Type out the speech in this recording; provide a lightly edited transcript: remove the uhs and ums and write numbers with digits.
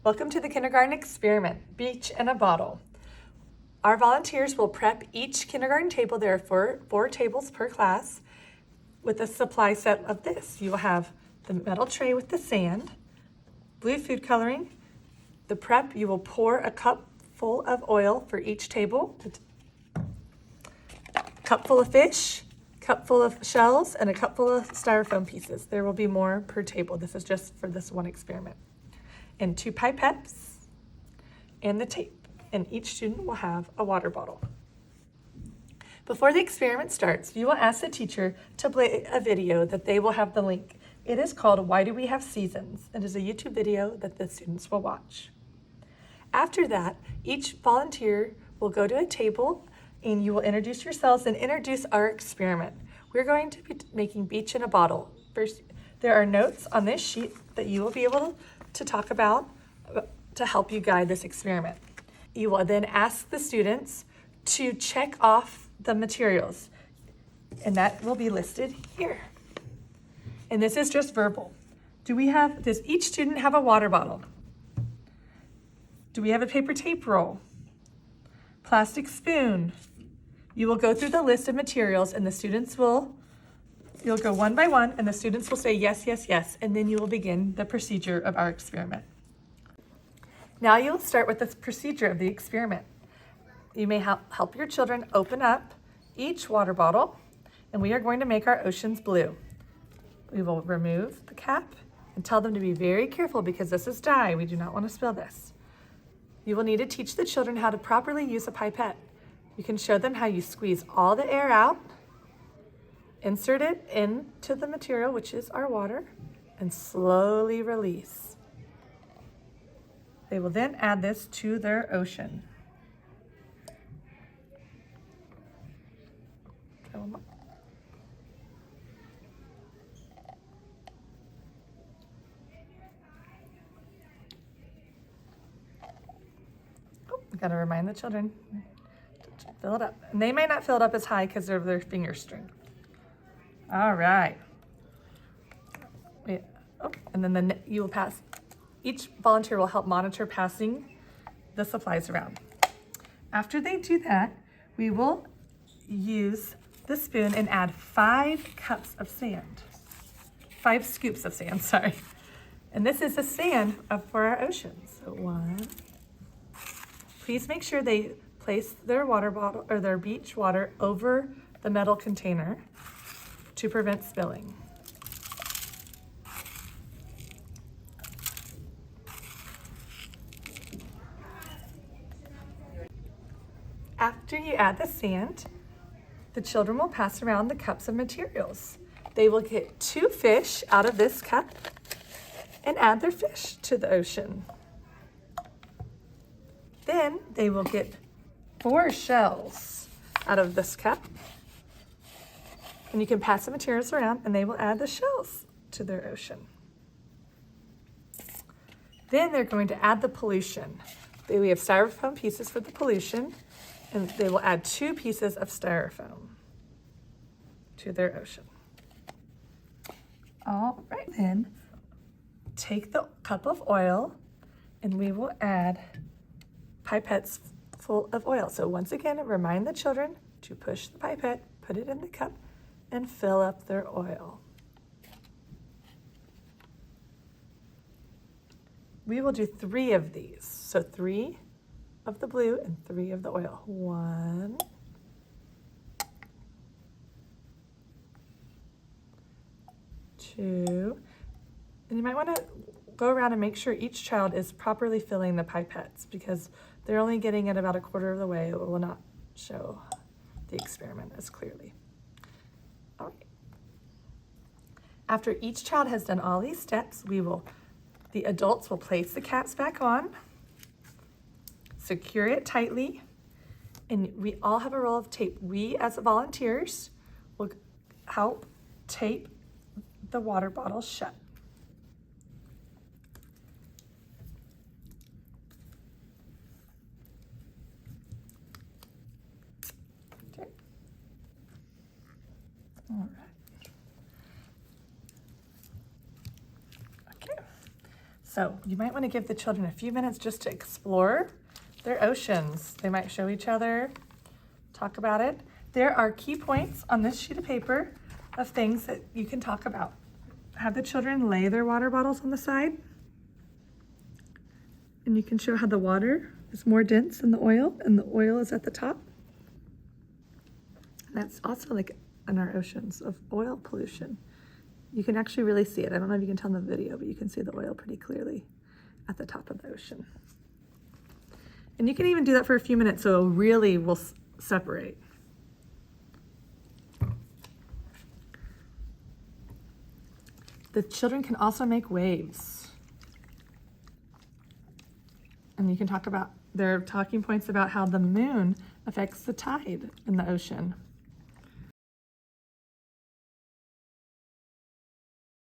Welcome to the kindergarten experiment, Beach in a Bottle. Our volunteers will prep each kindergarten table. There are four tables per class with a supply set of this. You will have the metal tray with the sand, blue food coloring, the prep. You will pour a cup full of oil for each table, a cup full of fish, cup full of shells, and a cup full of styrofoam pieces. There will be more per table. This is just for this one experiment. And 2 pipettes and the tape. And each student will have a water bottle. Before the experiment starts, you will ask the teacher to play a video that they will have the link. It is called Why Do We Have Seasons? It is a YouTube video that the students will watch. After that, each volunteer will go to a table and you will introduce yourselves and introduce our experiment. We're going to be making beach in a bottle. First, there are notes on this sheet that you will be able to talk about to help you guide this experiment. You will then ask the students to check off the materials, and that will be listed here. And this is just verbal. Does each student have a water bottle? Do we have a paper tape roll? Plastic spoon? You will go through the list of materials and you'll go one by one and the students will say yes, yes, yes, and then you will begin the procedure of our experiment. Now you will start with the procedure of the experiment. You may help your children open up each water bottle, and we are going to make our oceans blue. We will remove the cap and tell them to be very careful because this is dye. We do not want to spill this. You will need to teach the children how to properly use a pipette. You can show them how you squeeze all the air out, insert it into the material, which is our water, and slowly release. They will then add this to their ocean. Oh, we gotta remind the children to fill it up. And they may not fill it up as high because of their finger strength. All right. And then you will pass. Each volunteer will help monitor passing the supplies around. After they do that, we will use the spoon and add 5 cups of sand. 5 scoops of sand, sorry. And this is the sand for our ocean. So 1. Please make sure they place their water bottle or their beach water over the metal container to prevent spilling. After you add the sand, the children will pass around the cups of materials. They will get 2 fish out of this cup and add their fish to the ocean. Then they will get 4 shells out of this cup. And you can pass the materials around and they will add the shells to their ocean. Then they're going to add the pollution. We have styrofoam pieces for the pollution, and they will add 2 pieces of styrofoam to their ocean. All right, then take the cup of oil and we will add pipettes full of oil. So once again, remind the children to push the pipette, put it in the cup, and fill up their oil. We will do 3 of these. So 3 of the blue and 3 of the oil. 1, 2, and you might want to go around and make sure each child is properly filling the pipettes because they're only getting it about a quarter of the way. It will not show the experiment as clearly. All right. After each child has done all these steps, the adults will place the caps back on, secure it tightly, and we all have a roll of tape. We, as volunteers, will help tape the water bottle shut. Okay. All right. Okay. So you might want to give the children a few minutes just to explore their oceans. They might show each other, talk about it. There are key points on this sheet of paper of things that you can talk about. Have the children lay their water bottles on the side. And you can show how the water is more dense than the oil, and the oil is at the top. And that's also like in our oceans of oil pollution. You can actually really see it. I don't know if you can tell in the video, but you can see the oil pretty clearly at the top of the ocean. And you can even do that for a few minutes so it really will separate. The children can also make waves. And you can talk about their talking points about how the moon affects the tide in the ocean.